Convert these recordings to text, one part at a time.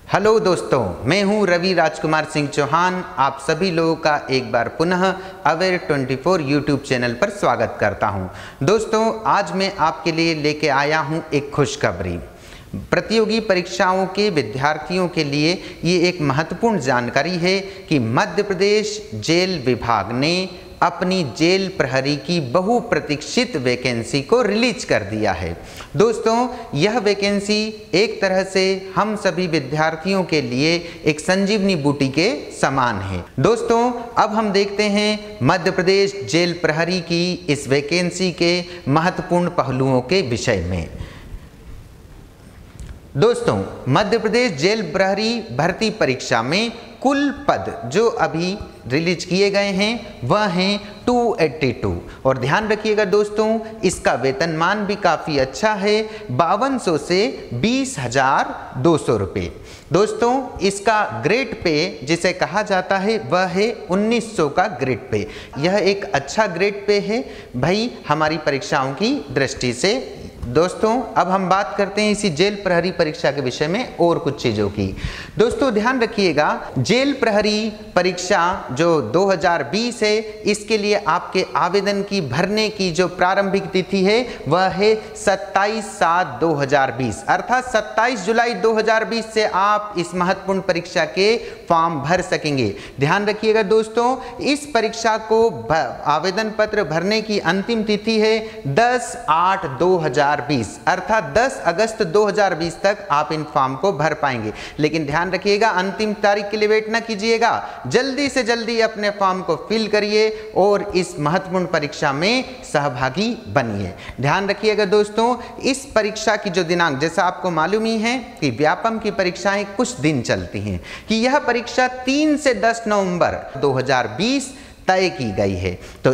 Hello दोस्तों, मैं हूं रवि राजकुमार सिंह चौहान। आप सभी लोगों का एक बार पुनः अवेयर 24 यूट्यूब चैनल पर स्वागत करता हूं। दोस्तों, आज मैं आपके लिए लेके आया हूं एक खुशखबरी। प्रतियोगी परीक्षाओं के विद्यार्थियों के लिए ये एक महत्वपूर्ण जानकारी है कि मध्य प्रदेश जेल विभाग ने अपनी जेल प्रहरी की बहुप्रतीक्षित वैकेंसी को रिलीज कर दिया है। दोस्तों, यह वैकेंसी एक तरह से हम सभी विद्यार्थियों के लिए एक संजीवनी बूटी के समान है। दोस्तों, अब हम देखते हैं मध्य प्रदेश जेल प्रहरी की इस वैकेंसी के महत्वपूर्ण पहलुओं के विषय में। दोस्तों, मध्य प्रदेश जेल प्रहरी भर्ती परीक्षा में कुल पद जो अभी रिलीज किए गए हैं वह हैं 282। और ध्यान रखिएगा दोस्तों, इसका वेतनमान भी काफ़ी अच्छा है, 5200 से 20,200 रुपये। दोस्तों, इसका ग्रेड पे जिसे कहा जाता है वह है 1900 का ग्रेड पे। यह एक अच्छा ग्रेड पे है भाई हमारी परीक्षाओं की दृष्टि से। दोस्तों, अब हम बात करते हैं इसी जेल प्रहरी परीक्षा के विषय में और कुछ चीज़ों की। दोस्तों, ध्यान रखिएगा, जेल प्रहरी परीक्षा जो 2020 है, इसके लिए आपके आवेदन की भरने की जो प्रारंभिक तिथि है वह है 27/7/2020, अर्थात 27 जुलाई 2020 से आप इस महत्वपूर्ण परीक्षा के फॉर्म भर सकेंगे। ध्यान रखिएगा दोस्तों, इस परीक्षा को आवेदन पत्र भरने की अंतिम तिथि है 10/8/2020, अर्थात 10 अगस्त 2020 तक आप इन फॉर्म को भर पाएंगे। लेकिन ध्यान रखिएगा, अंतिम तारीख के लिए वेट ना कीजिएगा, जल्दी से जल्दी अपने फॉर्म को फिल करिए और इस महत्वपूर्ण परीक्षा में सहभागी बनिए। ध्यान रखिएगा दोस्तों, इस परीक्षा की जो दिनांक, जैसा आपको मालूम ही है कि व्यापम की परीक्षाएं कुछ दिन चलती हैं, कि यह परीक्षा 3 से 10 नवंबर 2020 तय की गई है। तो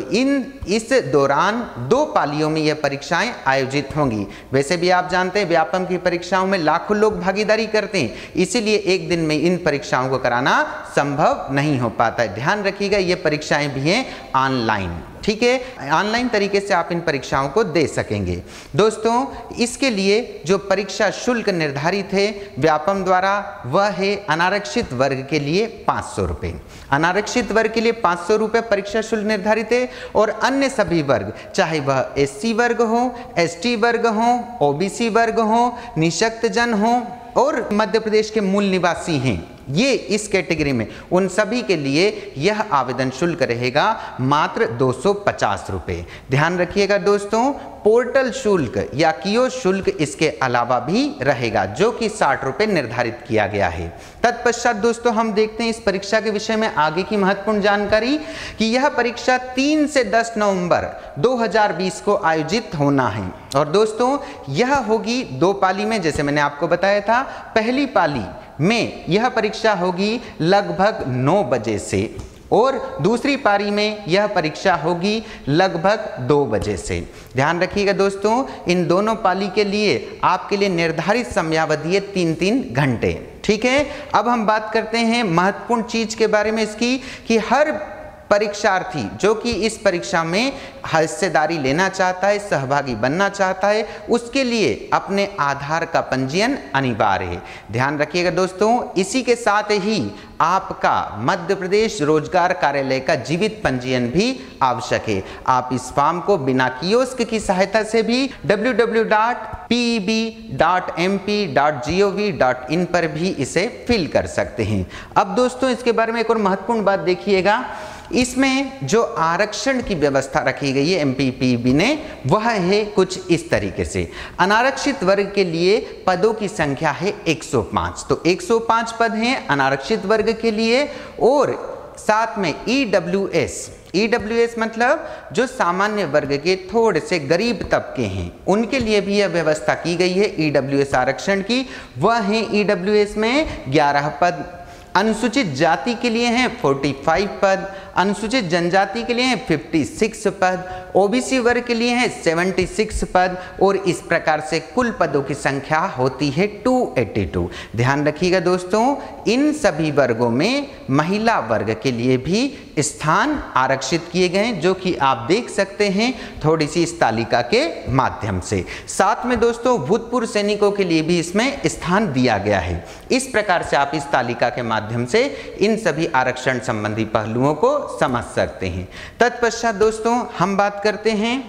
इस दौरान 2 पालियों में यह परीक्षाएं आयोजित होंगी। वैसे भी आप जानते हैं व्यापम की परीक्षाओं में लाखों लोग भागीदारी करते हैं, इसीलिए एक दिन में इन परीक्षाओं को कराना संभव नहीं हो पाता है। ध्यान रखिएगा, ये परीक्षाएं भी हैं ऑनलाइन, ठीक है, ऑनलाइन तरीके से आप इन परीक्षाओं को दे सकेंगे। दोस्तों, इसके लिए जो परीक्षा शुल्क निर्धारित है व्यापम द्वारा वह है अनारक्षित वर्ग के लिए 500 रुपये। अनारक्षित वर्ग के लिए 500 रुपये परीक्षा शुल्क निर्धारित है, और अन्य सभी वर्ग, चाहे वह SC वर्ग हो, ST वर्ग हो, OBC वर्ग हो, निःशक्त जन हो और मध्य प्रदेश के मूल निवासी हैं, ये इस कैटेगरी में, उन सभी के लिए यह आवेदन शुल्क रहेगा मात्र 250 रुपये। ध्यान रखिएगा दोस्तों, पोर्टल शुल्क या कियोस्क शुल्क इसके अलावा भी रहेगा, जो कि 60 रुपये निर्धारित किया गया है। तत्पश्चात दोस्तों, हम देखते हैं इस परीक्षा के विषय में आगे की महत्वपूर्ण जानकारी कि यह परीक्षा 3 से 10 नवंबर 2020 को आयोजित होना है। और दोस्तों, यह होगी 2 पाली में, जैसे मैंने आपको बताया था। पहली पाली में यह परीक्षा होगी लगभग 9 बजे से, और दूसरी पारी में यह परीक्षा होगी लगभग 2 बजे से। ध्यान रखिएगा दोस्तों, इन दोनों पाली के लिए आपके लिए निर्धारित समयावधि है 3-3 घंटे, ठीक है। अब हम बात करते हैं महत्वपूर्ण चीज के बारे में इसकी, कि हर परीक्षार्थी जो कि इस परीक्षा में हिस्सेदारी लेना चाहता है, सहभागी बनना चाहता है, उसके लिए अपने आधार का पंजीयन अनिवार्य है। ध्यान रखिएगा दोस्तों, इसी के साथ ही आपका मध्य प्रदेश रोजगार कार्यालय का जीवित पंजीयन भी आवश्यक है। आप इस फॉर्म को बिना कियोस्क की सहायता से भी www.peb.mp.gov.in पर भी इसे फिल कर सकते हैं। अब दोस्तों, इसके बारे में एक और महत्वपूर्ण बात देखिएगा, इसमें जो आरक्षण की व्यवस्था रखी गई है MPPB ने, वह है कुछ इस तरीके से। अनारक्षित वर्ग के लिए पदों की संख्या है 105, तो 105 पद हैं अनारक्षित वर्ग के लिए। और साथ में EWS मतलब जो सामान्य वर्ग के थोड़े से गरीब तबके हैं, उनके लिए भी यह व्यवस्था की गई है EWS आरक्षण की। वह है EWS में 11 पद। अनुसूचित जाति के लिए हैं 45 पद, अनुसूचित जनजाति के लिए हैं 56 पद, ओबीसी वर्ग के लिए हैं 76 पद और इस प्रकार से कुल पदों की संख्या होती है 282। ध्यान रखिएगा दोस्तों, इन सभी वर्गों में महिला वर्ग के लिए भी स्थान आरक्षित किए गए हैं, जो कि आप देख सकते हैं थोड़ी सी इस तालिका के माध्यम से। साथ में दोस्तों भूतपूर्व सैनिकों के लिए भी इसमें स्थान दिया गया है। इस प्रकार से आप इस तालिका के माध्यम से इन सभी आरक्षण संबंधी पहलुओं को समझ सकते हैं। तत्पश्चात दोस्तों हम बात करते हैं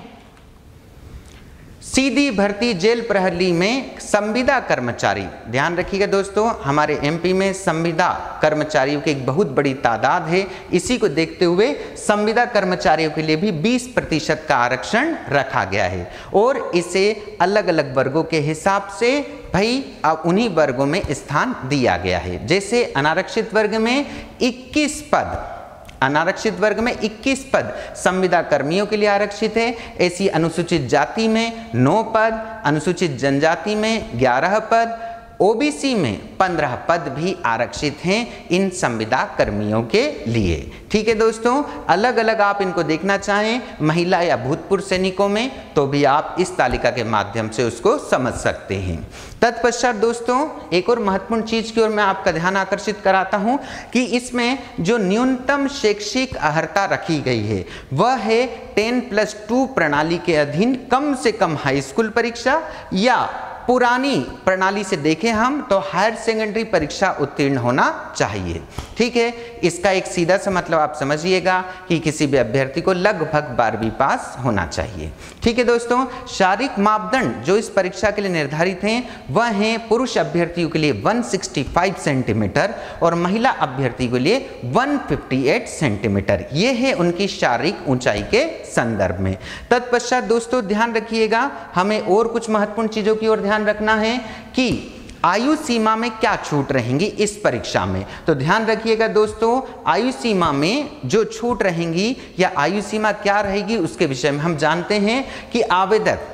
सीधी भर्ती जेल प्रहरी में संविदा कर्मचारी। ध्यान रखिएगा दोस्तों, हमारे एमपी में संविदा कर्मचारियों की एक बहुत बड़ी तादाद है। इसी को देखते हुए संविदा कर्मचारियों के लिए भी 20% का आरक्षण रखा गया है और इसे अलग अलग वर्गों के हिसाब से भाई उन्हीं वर्गों में स्थान दिया गया है। जैसे अनारक्षित वर्ग में 21 पद, अनारक्षित वर्ग में 21 पद संविदा कर्मियों के लिए आरक्षित है। ऐसी अनुसूचित जाति में 9 पद, अनुसूचित जनजाति में 11 पद, ओबीसी में 15 पद भी आरक्षित हैं इन संविदा कर्मियों के लिए। ठीक है दोस्तों, अलग अलग आप इनको देखना चाहें महिला या भूतपूर्व सैनिकों में तो भी आप इस तालिका के माध्यम से उसको समझ सकते हैं। तत्पश्चात दोस्तों एक और महत्वपूर्ण चीज की ओर मैं आपका ध्यान आकर्षित कराता हूं कि इसमें जो न्यूनतम शैक्षिक अर्हता रखी गई है वह है 10+2 प्रणाली के अधीन कम से कम हाई स्कूल परीक्षा या पुरानी प्रणाली से देखें हम तो हायर सेकेंडरी परीक्षा उत्तीर्ण होना चाहिए। ठीक है, इसका एक सीधा सा मतलब आप समझिएगा कि किसी भी अभ्यर्थी को लगभग 12वीं पास होना चाहिए। ठीक है दोस्तों, शारीरिक मापदंड जो इस परीक्षा के लिए निर्धारित हैं वह हैं पुरुष अभ्यर्थियों के लिए 165 सेंटीमीटर और महिला अभ्यर्थी के लिए 158 सेंटीमीटर। ये है उनकी शारीरिक ऊंचाई के संदर्भ में। तत्पश्चात दोस्तों ध्यान रखिएगा, हमें और कुछ महत्वपूर्ण चीजों की ओर ध्यान रखना है कि आयु सीमा में क्या छूट रहेंगी इस परीक्षा में। तो ध्यान रखिएगा दोस्तों, आयु सीमा में जो छूट रहेंगी या आयु सीमा क्या रहेगी उसके विषय में हम जानते हैं कि आवेदक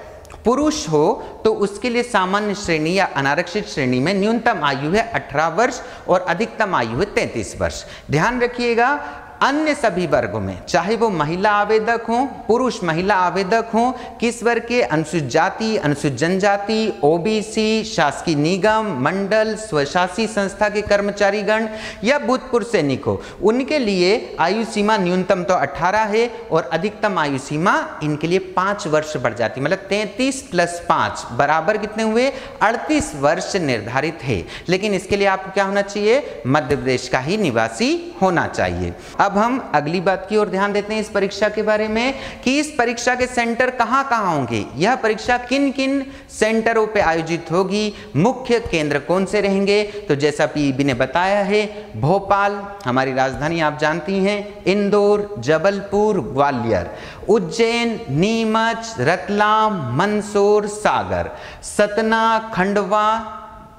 पुरुष हो तो उसके लिए सामान्य श्रेणी या अनारक्षित श्रेणी में न्यूनतम आयु है 18 वर्ष और अधिकतम आयु है 33 वर्ष। ध्यान रखिएगा, अन्य सभी वर्गों में चाहे वो महिला आवेदक हो, पुरुष महिला आवेदक हो, किस वर्ग के, अनुसूचित जाति, अनुसूचित जनजाति, ओबीसी, शासकीय निगम, मंडल, स्वशासी संस्था के कर्मचारीगण या भूतपूर्व सैनिक हो, उनके लिए आयु सीमा न्यूनतम तो 18 है और अधिकतम आयु सीमा इनके लिए 5 वर्ष बढ़ जाती है। मतलब 33 + 5 बराबर कितने हुए, 38 वर्ष निर्धारित है। लेकिन इसके लिए आपको क्या होना चाहिए, मध्य प्रदेश का ही निवासी होना चाहिए। अब हम अगली बात की ओर ध्यान देते हैं इस परीक्षा के बारे में कि इस परीक्षा के सेंटर कहां कहां होंगे, यह परीक्षा किन किन सेंटरों पे आयोजित होगी, मुख्य केंद्र कौन से रहेंगे। तो जैसा पीईबी ने बताया है, भोपाल हमारी राजधानी आप जानती हैं, इंदौर, जबलपुर, ग्वालियर, उज्जैन, नीमच, रतलाम, मंदसौर, सागर, सतना, खंडवा,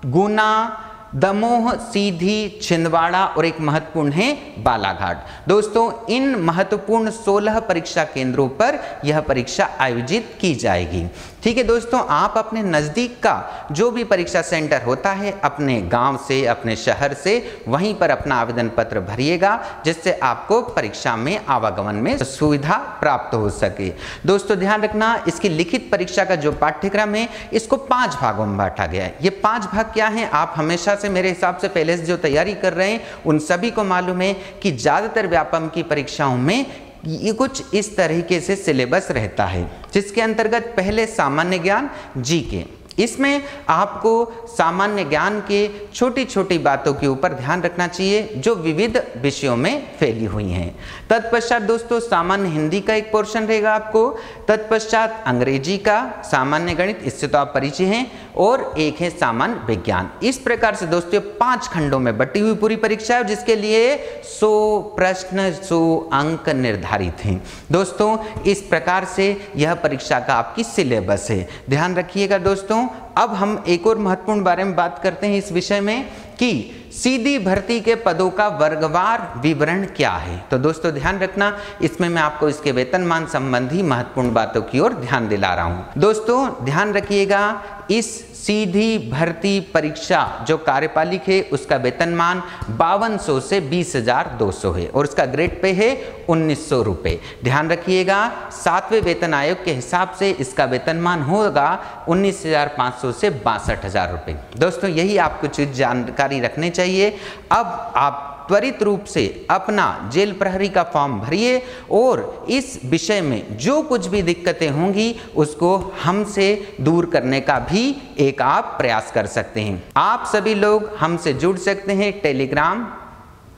गुना, दमोह, सीधी, छिंदवाड़ा और एक महत्वपूर्ण है बालाघाट। दोस्तों इन महत्वपूर्ण 16 परीक्षा केंद्रों पर यह परीक्षा आयोजित की जाएगी। ठीक है दोस्तों, आप अपने नज़दीक का जो भी परीक्षा सेंटर होता है अपने गांव से, अपने शहर से, वहीं पर अपना आवेदन पत्र भरिएगा जिससे आपको परीक्षा में आवागमन में सुविधा प्राप्त हो सके। दोस्तों ध्यान रखना, इसकी लिखित परीक्षा का जो पाठ्यक्रम है इसको 5 भागों में बांटा गया है। ये 5 भाग क्या हैं, आप हमेशा से मेरे हिसाब से पहले से जो तैयारी कर रहे हैं उन सभी को मालूम है कि ज़्यादातर व्यापम की परीक्षाओं में ये कुछ इस तरीके से सिलेबस रहता है, जिसके अंतर्गत पहले सामान्य ज्ञान जीके, इसमें आपको सामान्य ज्ञान के छोटी छोटी बातों के ऊपर ध्यान रखना चाहिए जो विविध विषयों में फैली हुई हैं। तत्पश्चात दोस्तों सामान्य हिंदी का एक पोर्शन रहेगा आपको, तत्पश्चात अंग्रेजी का, सामान्य गणित इससे तो आप परिचय हैं, और एक है सामान्य विज्ञान। इस प्रकार से दोस्तों 5 खंडों में बटी हुई पूरी परीक्षा है जिसके लिए 100 प्रश्न 100 अंक निर्धारित हैं। दोस्तों इस प्रकार से यह परीक्षा का आपकी सिलेबस है, ध्यान रखिएगा दोस्तों। अब हम एक और महत्वपूर्ण बारे में बात करते हैं इस विषय में कि सीधी भर्ती के पदों का वर्गवार विवरण क्या है। तो दोस्तों ध्यान रखना, इसमें मैं आपको इसके वेतनमान संबंधी महत्वपूर्ण बातों की ओर ध्यान दिला रहा हूं। दोस्तों ध्यान रखिएगा, इस सीधी भर्ती परीक्षा जो कार्यपालिक है उसका वेतनमान 5200 से 20,200 है और उसका ग्रेड पे है 1900 रुपये। ध्यान रखिएगा 7वें वेतन आयोग के हिसाब से इसका वेतनमान होगा 19,500 से 62,000 रुपये। दोस्तों यही आपको चीज जानकारी रखनी चाहिए। अब आप त्वरित रूप से अपना जेल प्रहरी का फॉर्म भरिए और इस विषय में जो कुछ भी दिक्कतें होंगी उसको हमसे दूर करने का भी एक आप प्रयास कर सकते हैं। आप सभी लोग हमसे जुड़ सकते हैं टेलीग्राम,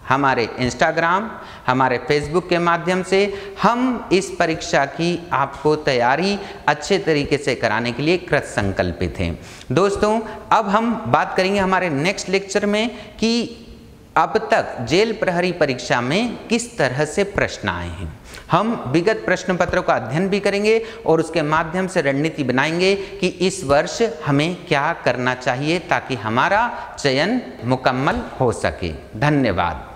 हमारे इंस्टाग्राम, हमारे फेसबुक के माध्यम से। हम इस परीक्षा की आपको तैयारी अच्छे तरीके से कराने के लिए कृत संकल्पित हैं। दोस्तों अब हम बात करेंगे हमारे नेक्स्ट लेक्चर में कि अब तक जेल प्रहरी परीक्षा में किस तरह से प्रश्न आए हैं। हम विगत प्रश्न पत्रों का अध्ययन भी करेंगे और उसके माध्यम से रणनीति बनाएंगे कि इस वर्ष हमें क्या करना चाहिए ताकि हमारा चयन मुकम्मल हो सके। धन्यवाद।